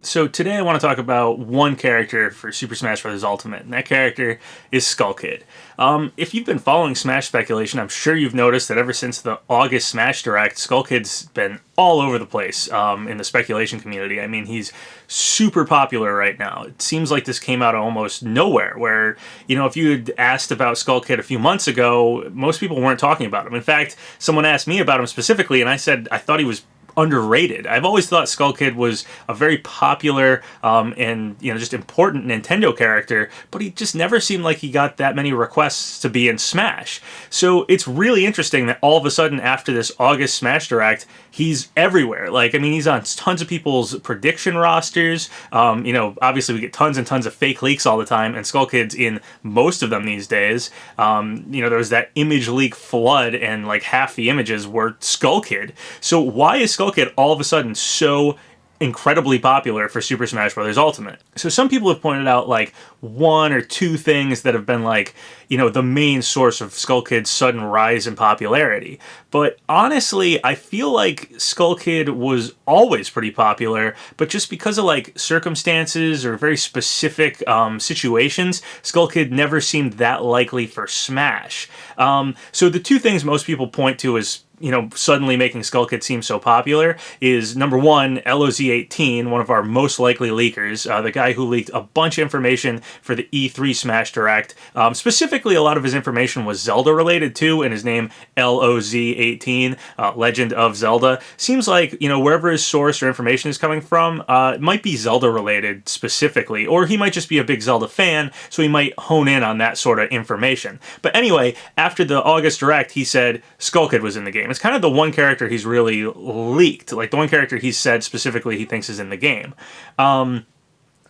So today I want to talk about one character for Super Smash Bros. Ultimate, and that character is Skull Kid. If you've been following Smash speculation, I'm sure you've noticed that ever since the August Smash Direct, Skull Kid's been all over the place in the speculation community. I mean, he's super popular right now. It seems like this came out of almost nowhere, where, if you had asked about Skull Kid a few months ago, most people weren't talking about him. In fact, someone asked me about him specifically, and I said I thought he was underrated. I've always thought Skull Kid was a very popular and just important Nintendo character, but he just never seemed like he got that many requests to be in Smash. So it's really interesting that all of a sudden after this August Smash Direct, he's everywhere. He's on tons of people's prediction rosters. Obviously we get tons and tons of fake leaks all the time, and Skull Kid's in most of them these days. There was that image leak flood, and like half the images were Skull Kid. So why is Skull Kid all of a sudden so incredibly popular for Super Smash Bros. Ultimate? So some people have pointed out like one or two things that have been like, the main source of Skull Kid's sudden rise in popularity. But honestly, I feel like Skull Kid was always pretty popular, but just because of like circumstances or very specific situations, Skull Kid never seemed that likely for Smash. So the two things most people point to as suddenly making Skull Kid seem so popular is, number one, LOZ18, one of our most likely leakers, the guy who leaked a bunch of information for the E3 Smash Direct. Specifically, a lot of his information was Zelda related too, and his name LOZ18, Legend of Zelda. Seems like, wherever his source or information is coming from, it might be Zelda related specifically, or he might just be a big Zelda fan, so he might hone in on that sort of information. But anyway, after the August Direct, he said Skull Kid was in the game. It's kind of the one character he's really leaked, like the one character he said specifically he thinks is in the game.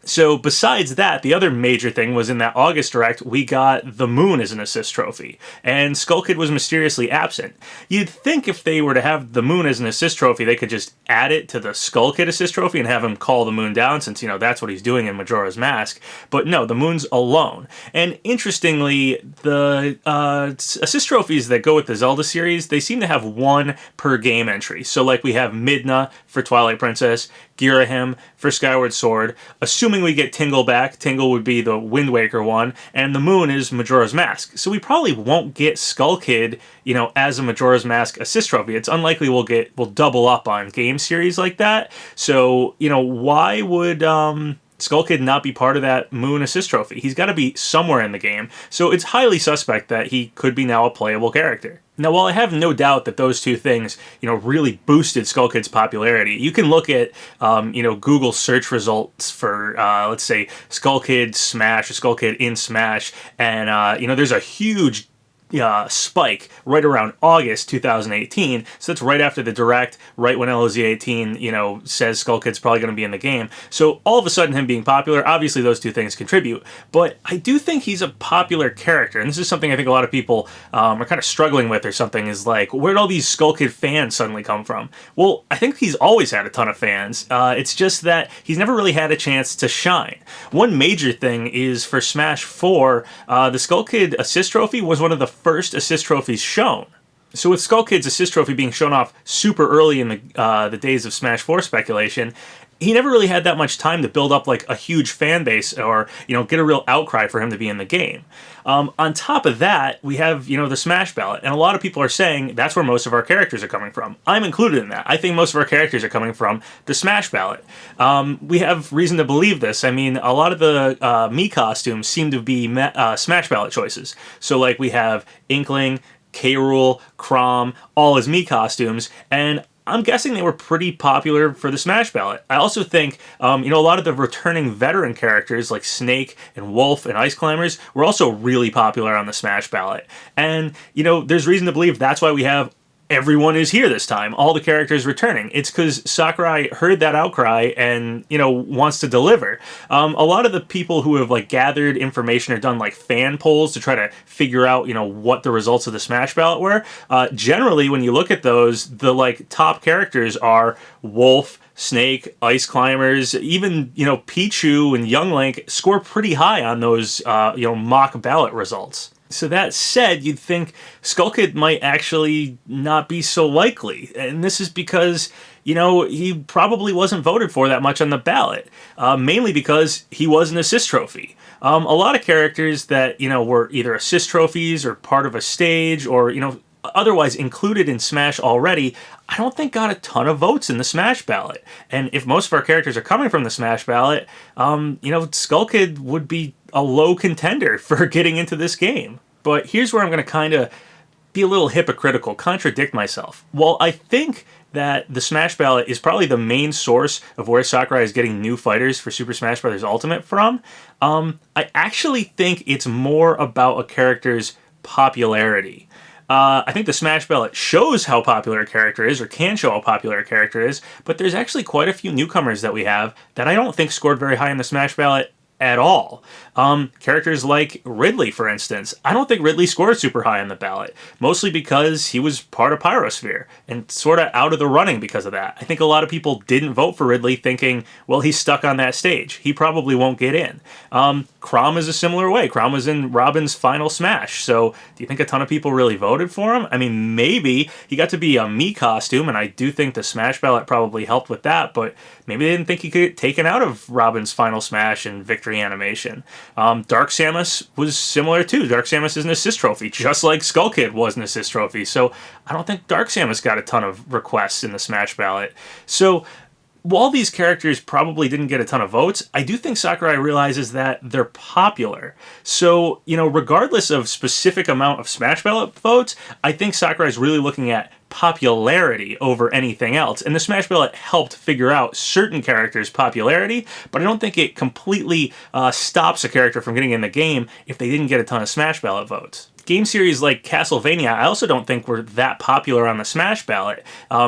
So besides that, the other major thing was in that August Direct, we got the Moon as an assist trophy, and Skull Kid was mysteriously absent. You'd think if they were to have the Moon as an assist trophy, they could just add it to the Skull Kid assist trophy and have him call the Moon down, since, that's what he's doing in Majora's Mask. But no, the Moon's alone. And interestingly, the assist trophies that go with the Zelda series, they seem to have one per game entry. So like we have Midna for Twilight Princess, Girahim for Skyward Sword. Assuming we get Tingle back, Tingle would be the Wind Waker one, and the Moon is Majora's Mask. So we probably won't get Skull Kid, as a Majora's Mask assist trophy. It's unlikely we'll double up on game series like that. So, why would Skull Kid not be part of that Moon assist trophy? He's got to be somewhere in the game. So it's highly suspect that he could be now a playable character. Now, while I have no doubt that those two things, really boosted Skull Kid's popularity, you can look at, Google search results for, let's say, Skull Kid Smash or Skull Kid in Smash, and, there's a huge spike right around August 2018, so that's right after the Direct, right when LOZ18, says Skull Kid's probably going to be in the game. So all of a sudden him being popular, obviously those two things contribute, but I do think he's a popular character, and this is something I think a lot of people are kind of struggling with or something, is like, where'd all these Skull Kid fans suddenly come from? Well, I think he's always had a ton of fans. It's just that he's never really had a chance to shine. One major thing is for Smash 4, the Skull Kid assist trophy was one of the first assist trophies shown. So with Skull Kid's assist trophy being shown off super early in the days of Smash 4 speculation, he never really had that much time to build up like a huge fan base or, get a real outcry for him to be in the game. On top of that, we have, the Smash ballot, and a lot of people are saying that's where most of our characters are coming from. I'm included in that. I think most of our characters are coming from the Smash ballot. We have reason to believe this. I mean, a lot of the Mii costumes seem to be Smash ballot choices. So like we have Inkling, K. Rool, Chrom, all as Mii costumes, and I'm guessing they were pretty popular for the Smash ballot. I also think, a lot of the returning veteran characters like Snake and Wolf and Ice Climbers were also really popular on the Smash ballot. And, there's reason to believe that's why we have everyone is here this time, all the characters returning. It's because Sakurai heard that outcry and, wants to deliver. A lot of the people who have, gathered information or done, fan polls to try to figure out, what the results of the Smash ballot were, generally, when you look at those, the, top characters are Wolf, Snake, Ice Climbers, even, Pichu and Young Link score pretty high on those, mock ballot results. So that said, you'd think Skull Kid might actually not be so likely. And this is because, he probably wasn't voted for that much on the ballot, mainly because he was an assist trophy. A lot of characters that, were either assist trophies or part of a stage or, otherwise included in Smash already, I don't think got a ton of votes in the Smash ballot. And if most of our characters are coming from the Smash ballot, Skull Kid would be a low contender for getting into this game. But here's where I'm going to kind of be a little hypocritical, contradict myself. While I think that the Smash ballot is probably the main source of where Sakurai is getting new fighters for Super Smash Bros. Ultimate from, I actually think it's more about a character's popularity. I think the Smash ballot shows how popular a character is, or can show how popular a character is, but there's actually quite a few newcomers that we have that I don't think scored very high in the Smash ballot at all. Characters like Ridley, for instance. I don't think Ridley scored super high on the ballot, mostly because he was part of Pyrosphere and sort of out of the running because of that. I think a lot of people didn't vote for Ridley thinking, well, he's stuck on that stage. He probably won't get in. Chrom is a similar way. Chrom was in Robin's final Smash, so do you think a ton of people really voted for him? I mean, maybe. He got to be a Mii costume, and I do think the Smash ballot probably helped with that, but maybe they didn't think he could get taken out of Robin's final Smash and victory animation. Dark Samus was similar too. Dark Samus is an assist trophy, just like Skull Kid was an assist trophy. So I don't think Dark Samus got a ton of requests in the Smash ballot. So while these characters probably didn't get a ton of votes, I do think Sakurai realizes that they're popular. So, regardless of specific amount of Smash ballot votes, I think Sakurai's really looking at popularity over anything else. And the Smash ballot helped figure out certain characters' popularity, but I don't think it completely stops a character from getting in the game if they didn't get a ton of Smash ballot votes. Game series like Castlevania, I also don't think were that popular on the Smash ballot,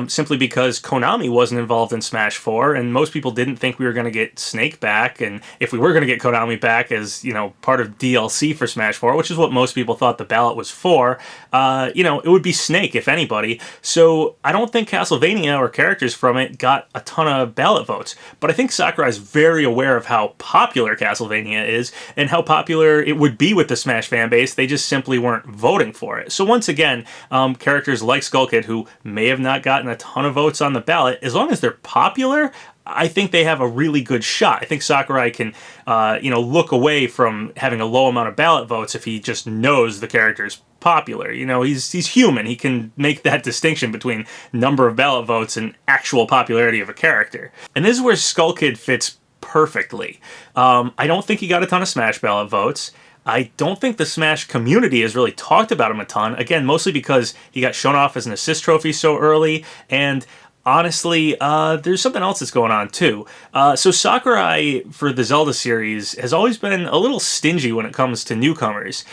simply because Konami wasn't involved in Smash 4, and most people didn't think we were going to get Snake back, and if we were going to get Konami back as, part of DLC for Smash 4, which is what most people thought the ballot was for, it would be Snake, if anybody. So I don't think Castlevania or characters from it got a ton of ballot votes, but I think Sakurai is very aware of how popular Castlevania is, and how popular it would be with the Smash fan base. They just simply weren't voting for it. So once again, characters like Skull Kid, who may have not gotten a ton of votes on the ballot, as long as they're popular, I think they have a really good shot. I think Sakurai can, look away from having a low amount of ballot votes if he just knows the character's popular. He's human. He can make that distinction between number of ballot votes and actual popularity of a character. And this is where Skull Kid fits perfectly. I don't think he got a ton of Smash ballot votes. I don't think the Smash community has really talked about him a ton, again, mostly because he got shown off as an assist trophy so early, and honestly, there's something else that's going on too. So Sakurai, for the Zelda series, has always been a little stingy when it comes to newcomers.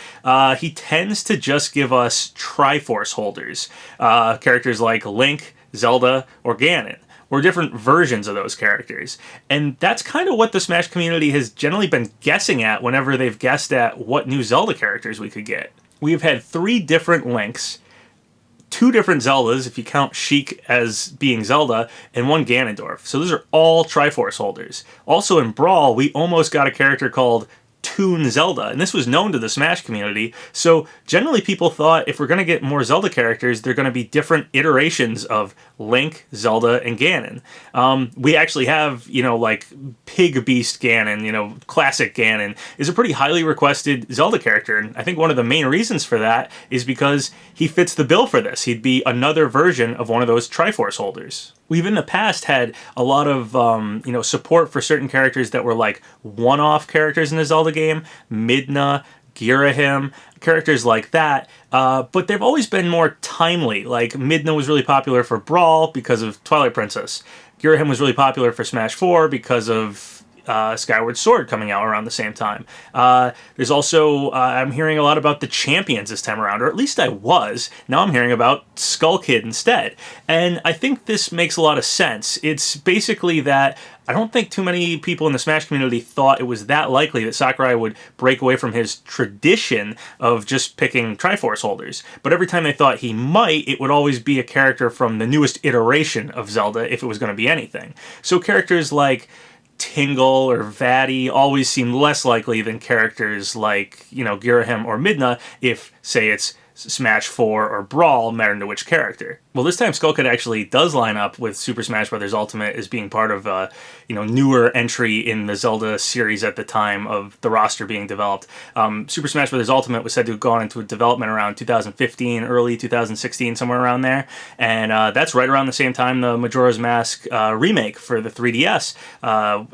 He tends to just give us Triforce holders, characters like Link, Zelda, or Ganon, or different versions of those characters. And that's kind of what the Smash community has generally been guessing at whenever they've guessed at what new Zelda characters we could get. We've had 3 different Links, 2 different Zeldas, if you count Sheik as being Zelda, and 1 Ganondorf. So those are all Triforce holders. Also in Brawl, we almost got a character called Toon Zelda, and this was known to the Smash community, so generally people thought if we're going to get more Zelda characters, they're going to be different iterations of Link, Zelda, and Ganon. We actually have, like Pig Beast Ganon, classic Ganon, is a pretty highly requested Zelda character, and I think one of the main reasons for that is because he fits the bill for this. He'd be another version of one of those Triforce holders. We've in the past had a lot of, support for certain characters that were like one-off characters in the Zelda game, Midna, Girahim, characters like that, but they've always been more timely. Like Midna was really popular for Brawl because of Twilight Princess. Girahim was really popular for Smash 4 because of Skyward Sword coming out around the same time. There's also, I'm hearing a lot about the champions this time around, or at least I was. Now I'm hearing about Skull Kid instead. And I think this makes a lot of sense. It's basically that I don't think too many people in the Smash community thought it was that likely that Sakurai would break away from his tradition of just picking Triforce holders. But every time they thought he might, it would always be a character from the newest iteration of Zelda if it was going to be anything. So characters like Tingle or Vatty always seem less likely than characters like, Girahim or Midna if, say, it's Smash 4 or Brawl, mattering to which character. Well, this time Skull Kid actually does line up with Super Smash Bros. Ultimate as being part of a newer entry in the Zelda series at the time of the roster being developed. Super Smash Bros. Ultimate was said to have gone into development around 2015, early 2016, somewhere around there, and that's right around the same time the Majora's Mask remake for the 3DS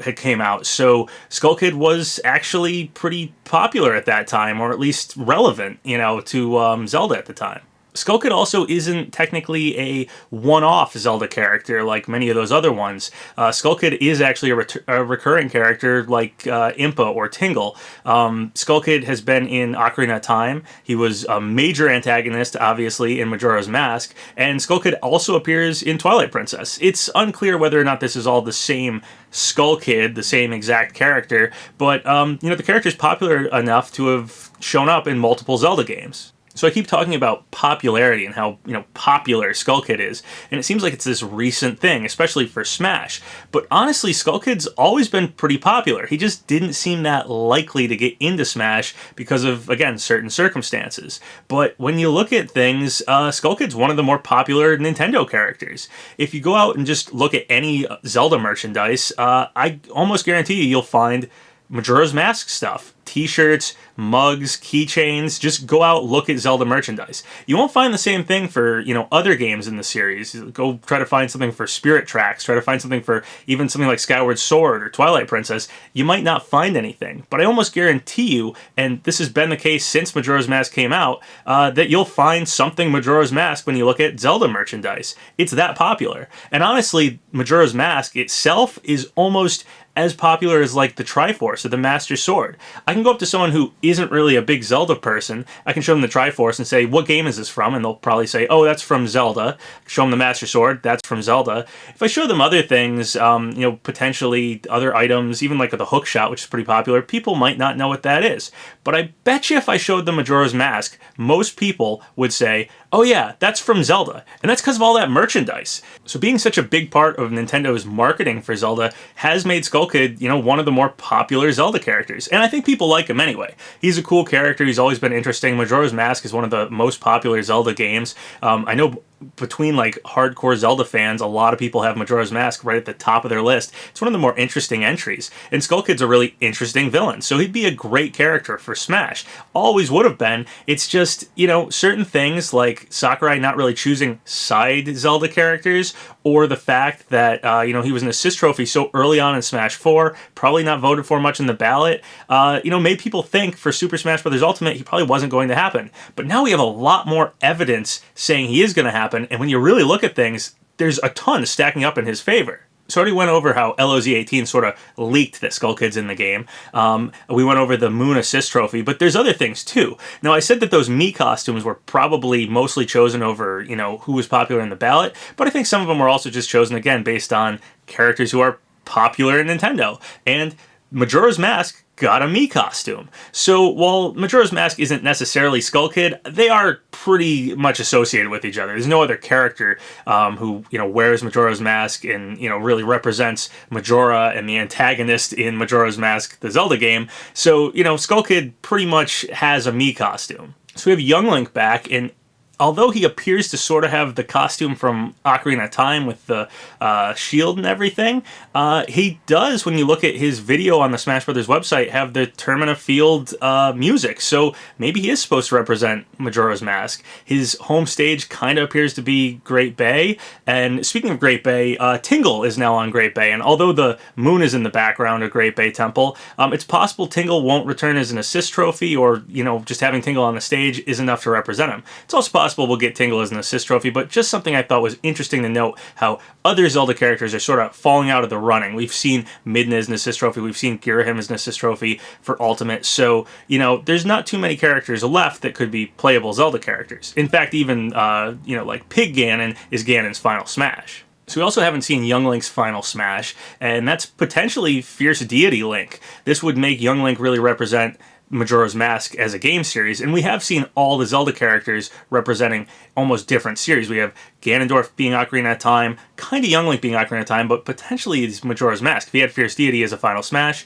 had came out. So Skull Kid was actually pretty popular at that time, or at least relevant, to Zelda at the time. Skull Kid also isn't technically a one-off Zelda character like many of those other ones. Skull Kid is actually a recurring character like Impa or Tingle. Skull Kid has been in Ocarina of Time. He was a major antagonist, obviously, in Majora's Mask, and Skull Kid also appears in Twilight Princess. It's unclear whether or not this is all the same Skull Kid, the same exact character, but the character is popular enough to have shown up in multiple Zelda games. So I keep talking about popularity and how, popular Skull Kid is, and it seems like it's this recent thing, especially for Smash. But honestly, Skull Kid's always been pretty popular. He just didn't seem that likely to get into Smash because of, again, certain circumstances. But when you look at things, Skull Kid's one of the more popular Nintendo characters. If you go out and just look at any Zelda merchandise, I almost guarantee you'll find Majora's Mask stuff. T-shirts, mugs, keychains. Just go out, look at Zelda merchandise. You won't find the same thing for, other games in the series. Go try to find something for Spirit Tracks, try to find something for even something like Skyward Sword or Twilight Princess. You might not find anything, but I almost guarantee you, and this has been the case since Majora's Mask came out, that you'll find something Majora's Mask when you look at Zelda merchandise. It's that popular. And honestly, Majora's Mask itself is almost as popular as like the Triforce or the Master Sword. I can go up to someone who isn't really a big Zelda person, I can show them the Triforce and say, what game is this from? And they'll probably say, oh, that's from Zelda. Show them the Master Sword, that's from Zelda. If I show them other things, potentially other items, even like the hook shot, which is pretty popular, people might not know what that is. But I bet you if I showed them Majora's Mask, most people would say, oh yeah, that's from Zelda. And that's because of all that merchandise. So being such a big part of Nintendo's marketing for Zelda has made Skull Kid, one of the more popular Zelda characters. And I think people like him anyway. He's a cool character. He's always been interesting. Majora's Mask is one of the most popular Zelda games. I know between like hardcore Zelda fans, a lot of people have Majora's Mask right at the top of their list. It's one of the more interesting entries. And Skull Kid's a really interesting villain. So he'd be a great character for Smash. Always would have been. It's just, certain things like Sakurai not really choosing side Zelda characters, or the fact that, he was an assist trophy so early on in Smash 4, probably not voted for much in the ballot, made people think for Super Smash Bros. Ultimate he probably wasn't going to happen. But now we have a lot more evidence saying he is going to happen, and when you really look at things, there's a ton stacking up in his favor. So I already went over how LOZ18 sort of leaked that Skull Kid's in the game. We went over the Moon Assist Trophy, but there's other things too. Now, I said that those Mii costumes were probably mostly chosen over, who was popular in the ballot, but I think some of them were also just chosen, again, based on characters who are popular in Nintendo. And Majora's Mask got a Mii costume. So while Majora's Mask isn't necessarily Skull Kid, they are pretty much associated with each other. There's no other character who wears Majora's Mask and really represents Majora and the antagonist in Majora's Mask, the Zelda game. So Skull Kid pretty much has a Mii costume. So we have Young Link back, and although he appears to sort of have the costume from Ocarina of Time with the shield and everything, he does, when you look at his video on the Smash Brothers website, have the Termina Field music. So maybe he is supposed to represent Majora's Mask. His home stage kind of appears to be Great Bay. And speaking of Great Bay, Tingle is now on Great Bay. And although the moon is in the background of Great Bay Temple, it's possible Tingle won't return as an assist trophy, or, just having Tingle on the stage is enough to represent him. It's also possible we'll get Tingle as an assist trophy, but just something I thought was interesting to note, how other Zelda characters are sort of falling out of the running. We've seen Midna as an assist trophy, we've seen Girahim as an assist trophy for Ultimate, so, there's not too many characters left that could be playable Zelda characters. In fact, even, like Pig Ganon is Ganon's final Smash. So we also haven't seen Young Link's final Smash, and that's potentially Fierce Deity Link. This would make Young Link really represent Majora's Mask as a game series, and we have seen all the Zelda characters representing almost different series. We have Ganondorf being Ocarina of Time, kind of Young Link being Ocarina of Time, but potentially it's Majora's Mask. If he had Fierce Deity as a final smash,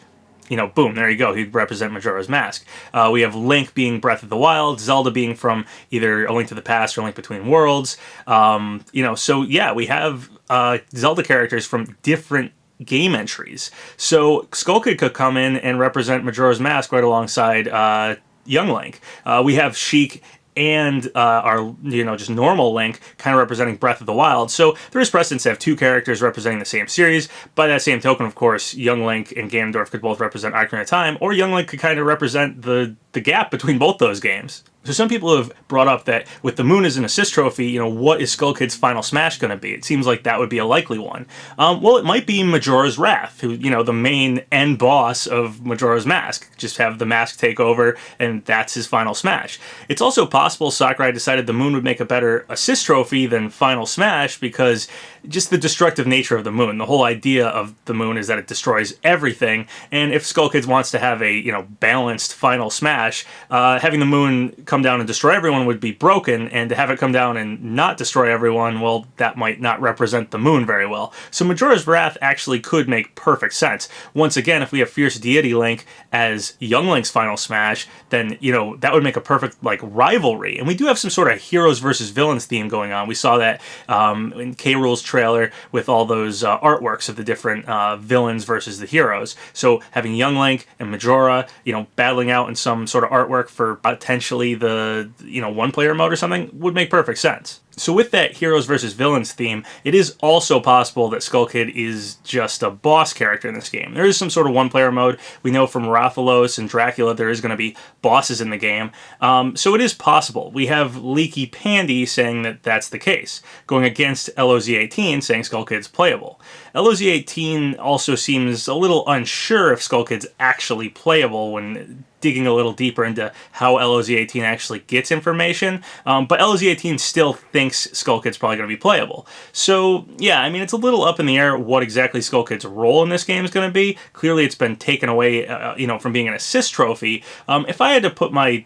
boom, there you go. He'd represent Majora's Mask. We have Link being Breath of the Wild, Zelda being from either A Link to the Past or A Link Between Worlds. So yeah, we have Zelda characters from different game entries. So Skull Kid could come in and represent Majora's Mask right alongside Young Link. We have Sheik and our just normal Link kind of representing Breath of the Wild. So there is precedence to have two characters representing the same series. By that same token, of course, Young Link and Ganondorf could both represent Ocarina of Time, or Young Link could kind of represent the gap between both those games. So some people have brought up that with the moon as an assist trophy, what is Skull Kid's final smash going to be? It seems like that would be a likely one. Well, it might be Majora's Wrath, who, the main end boss of Majora's Mask. Just have the mask take over, and that's his final smash. It's also possible Sakurai decided the moon would make a better assist trophy than final smash because just the destructive nature of the moon. The whole idea of the moon is that it destroys everything, and if Skull Kid wants to have a, balanced final smash, having the moon come down and destroy everyone would be broken, and to have it come down and not destroy everyone, well, that might not represent the moon very well. So Majora's Wrath actually could make perfect sense. Once again, if we have Fierce Deity Link as Young Link's final smash, then, that would make a perfect, rivalry. And we do have some sort of heroes versus villains theme going on. We saw that in K. Rool's trailer with all those artworks of the different villains versus the heroes. So having Young Link and Majora, battling out in some sort of artwork for potentially the one-player mode or something would make perfect sense. So with that heroes versus villains theme, it is also possible that Skull Kid is just a boss character in this game. There is some sort of one-player mode. We know from Rathalos and Dracula there is going to be bosses in the game. So it is possible. We have Leaky Pandy saying that that's the case, going against LOZ18 saying Skull Kid's playable. LOZ18 also seems a little unsure if Skull Kid's actually playable when digging a little deeper into how LOZ18 actually gets information, but LOZ18 still thinks Skull Kid's probably going to be playable. So yeah, it's a little up in the air what exactly Skull Kid's role in this game is going to be. Clearly it's been taken away, from being an assist trophy. If I had to put my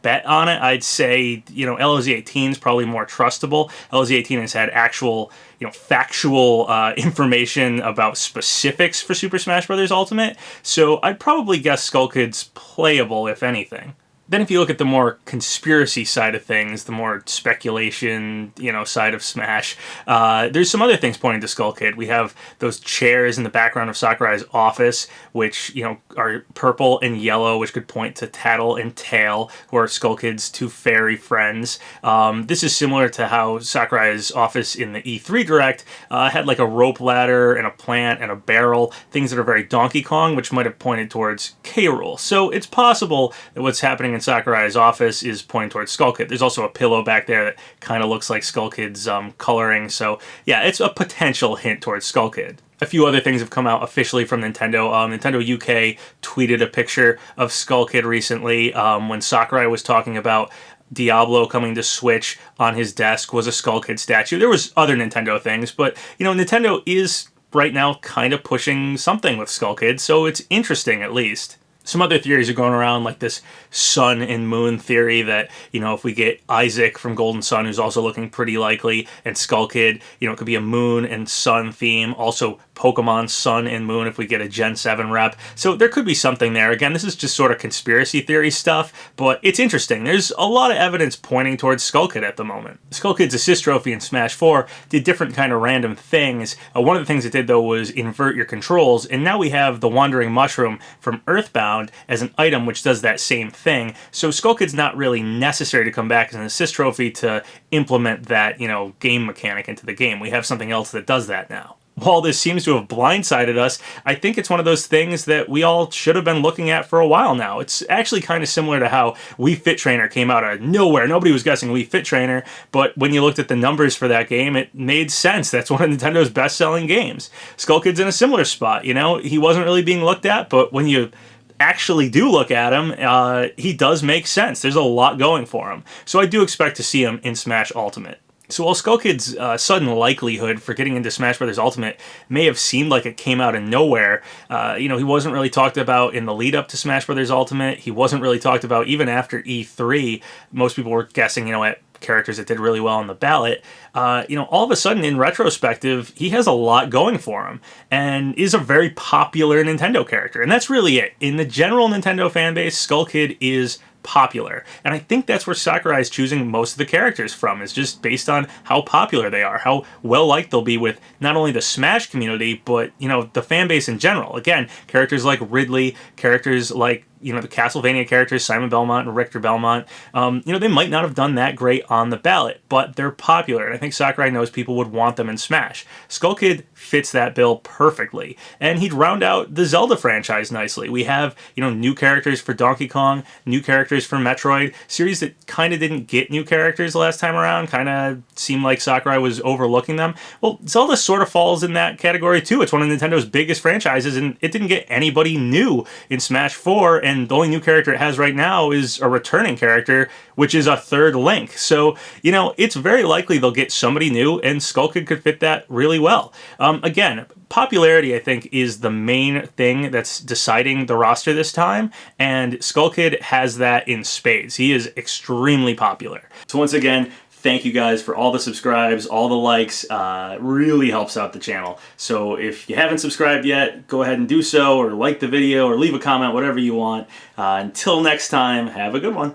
bet on it, I'd say, LOZ18 is probably more trustable. LOZ18 has had actual, factual information about specifics for Super Smash Bros. Ultimate, so I'd probably guess Skull Kid's playable, if anything. Then if you look at the more conspiracy side of things, the more speculation, side of Smash, there's some other things pointing to Skull Kid. We have those chairs in the background of Sakurai's office, which, are purple and yellow, which could point to Tattle and Tail, who are Skull Kid's two fairy friends. This is similar to how Sakurai's office in the E3 Direct had like a rope ladder and a plant and a barrel, things that are very Donkey Kong, which might have pointed towards K. Rool. So it's possible that what's happening in Sakurai's office is pointing towards Skull Kid. There's also a pillow back there that kind of looks like Skull Kid's coloring, so yeah, it's a potential hint towards Skull Kid. A few other things have come out officially from Nintendo. Nintendo UK tweeted a picture of Skull Kid recently when Sakurai was talking about Diablo coming to Switch. On his desk was a Skull Kid statue. There was other Nintendo things, but Nintendo is right now kind of pushing something with Skull Kid, so it's interesting at least. Some other theories are going around, like this sun and moon theory that, if we get Isaac from Golden Sun, who's also looking pretty likely, and Skull Kid, it could be a moon and sun theme. Also, Pokemon Sun and Moon if we get a Gen 7 rep. So there could be something there. Again, this is just sort of conspiracy theory stuff, but it's interesting. There's a lot of evidence pointing towards Skull Kid at the moment. Skull Kid's assist trophy in Smash 4 did different kind of random things. One of the things it did, though, was invert your controls, and now we have the Wandering Mushroom from Earthbound as an item which does that same thing. So Skull Kid's not really necessary to come back as an assist trophy to implement that, game mechanic into the game. We have something else that does that now. While this seems to have blindsided us, I think it's one of those things that we all should have been looking at for a while now. It's actually kind of similar to how Wii Fit Trainer came out of nowhere. Nobody was guessing Wii Fit Trainer, but when you looked at the numbers for that game, it made sense. That's one of Nintendo's best-selling games. Skull Kid's in a similar spot, He wasn't really being looked at, but when you actually do look at him, he does make sense. There's a lot going for him. So I do expect to see him in Smash Ultimate. So while Skull Kid's sudden likelihood for getting into Smash Bros. Ultimate may have seemed like it came out of nowhere, you know, he wasn't really talked about in the lead up to Smash Bros. Ultimate. He wasn't really talked about even after E3. Most people were guessing, you know, at characters that did really well on the ballot. You know, all of a sudden, in retrospective, he has a lot going for him and is a very popular Nintendo character. And that's really it. In the general Nintendo fan base, Skull Kid is popular. And I think that's where Sakurai is choosing most of the characters from, is just based on how popular they are, how well liked they'll be with not only the Smash community, but, you know, the fan base in general. Again, characters like Ridley, characters like, you know, the Castlevania characters, Simon Belmont and Richter Belmont, you know, they might not have done that great on the ballot, but they're popular, and I think Sakurai knows people would want them in Smash. Skull Kid fits that bill perfectly, and he'd round out the Zelda franchise nicely. We have, you know, new characters for Donkey Kong, new characters for Metroid, series that kind of didn't get new characters the last time around, kind of seemed like Sakurai was overlooking them. Well, Zelda sort of falls in that category too. It's one of Nintendo's biggest franchises, and it didn't get anybody new in Smash 4, and the only new character it has right now is a returning character, which is a third Link. So, you know, it's very likely they'll get somebody new, and Skull Kid could fit that really well. Again, popularity, I think, is the main thing that's deciding the roster this time, and Skull Kid has that in spades. He is extremely popular. So once again, thank you guys for all the subscribes, all the likes. Really helps out the channel. So if you haven't subscribed yet, go ahead and do so, or like the video, or leave a comment, whatever you want. Until next time, have a good one.